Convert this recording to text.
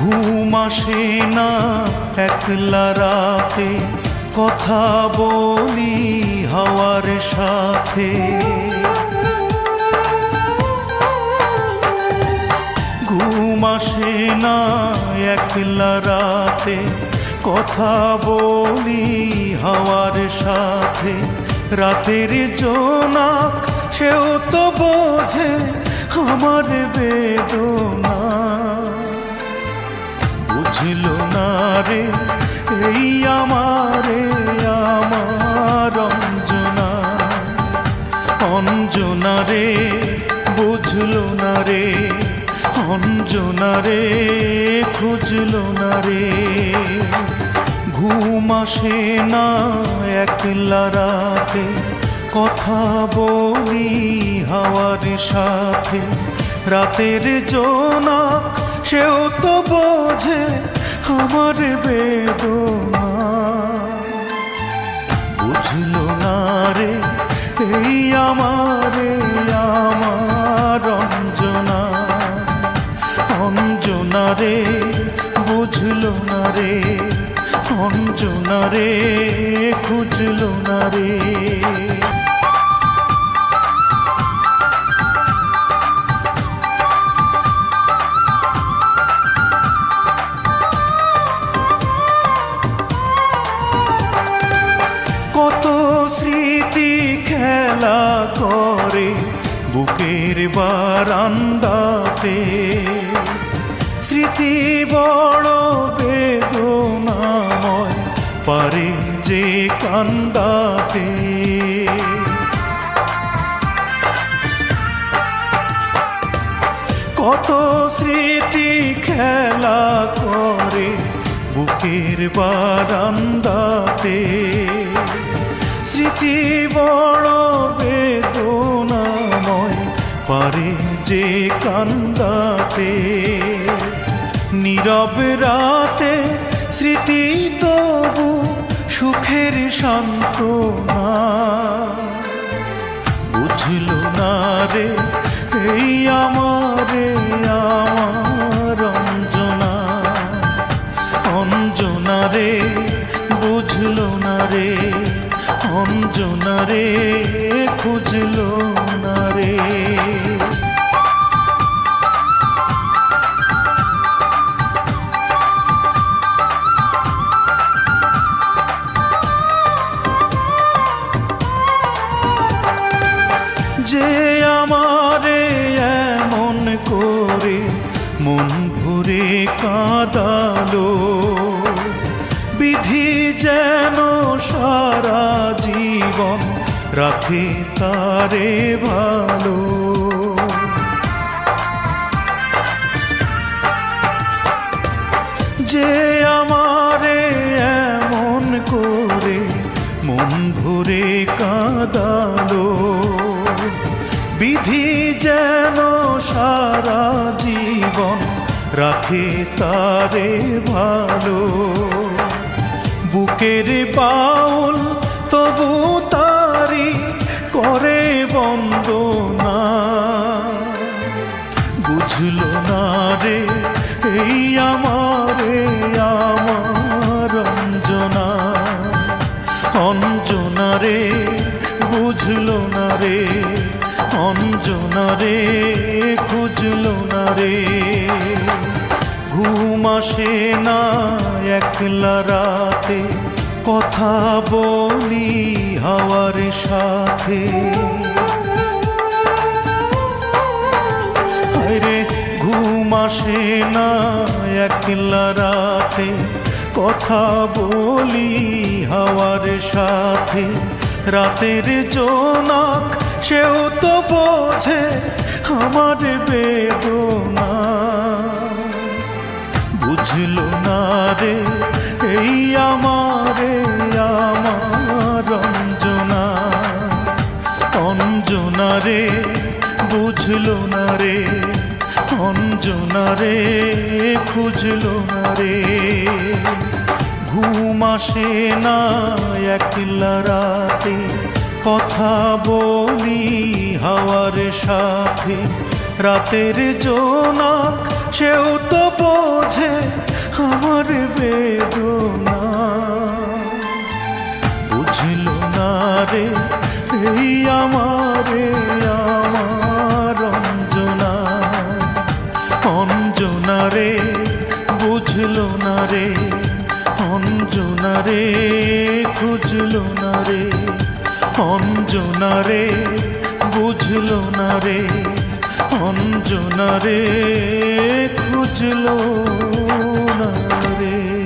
ঘুম আসে না একলা রাতে, কথা বলি হাওয়ার সাথে। ঘুম আসে না একলা রাতে, কথা বলি হাওয়ার সাথে। রাতের জোনাক সেও তো বোঝে আমার বেদনা, বুঝলো না রে এই আমারে আমার অঞ্জনা। অঞ্জনা রে বুঝলো না রে, অঞ্জনা রে খুঁজলো না রে। ঘুম আসে না একলা রাতে, কথা বলি হাওয়ার সাথে। রাতের জোনাক সেও তো বোঝে আমার বেদনা, বুঝলো না রে এই আমারে আমার অঞ্জনা। অঞ্জনা রে বুঝলো না রে, অঞ্জনা রে খুঁজলো না রে। কত স্মৃতি খেলা করে বুকের বারান্দাতে, স্মৃতি বড় বেদনাময় পারে যে কান্দাতে। কত স্মৃতি খেলা করে বুকের বারান্দাতে, স্মৃতি বড় বেদনাময় পারে যে কান্দাতে। নীরব রাতে স্মৃতি তবু সুখের সান্ত্বনা, বুঝলো না রে এই আমারে আমার অঞ্জনা। অঞ্জনা রে বুঝলো না রে, অঞ্জনা রে খুঁজলো না রে। যে আমারে এমন করে মন ভরে কাঁদালো, বিধি যেন সারা জীবন রাখে তারে ভালো। যে আমারে এমন করে মন ভরে কাঁদালো, বিধি যেন সারা জীবন রাখে তারে ভালো। বুকের বাউল তবু তারি করে বন্দনা, বুঝলো না রে এই আমারে আমার অঞ্জনা। অঞ্জনা রে বুঝলো না রে, অঞ্জনা রে খুঁজলো না রে। ঘুম আসে না একলা রাতে, কথা বলি হাওয়ার সাথে। আরে ঘুম আসে না একলা রাতে, কথা বলি হাওয়ার সাথে। রাতের জোনাক সেও তো বোঝে আমার বেদনা, বুঝলো না রে এই আমারে আমার অঞ্জনা। অঞ্জনা রে বুঝলো না রে, অঞ্জনা রে খুঁজলো না রে। ঘুম আসে না একলা রাতে, কথা বলি হাওয়ার সাথে। রাতের জোনাক সেও তো বোঝে আমার বেদনা, বুঝল না রে এই আমারে আমার অঞ্জনা। অঞ্জনা রে বুঝল না রে, অঞ্জনা রে খুঁজল না রে, অঞ্জনা রে বুঝল না রে, অঞ্জনা রে খুঁজল না রে।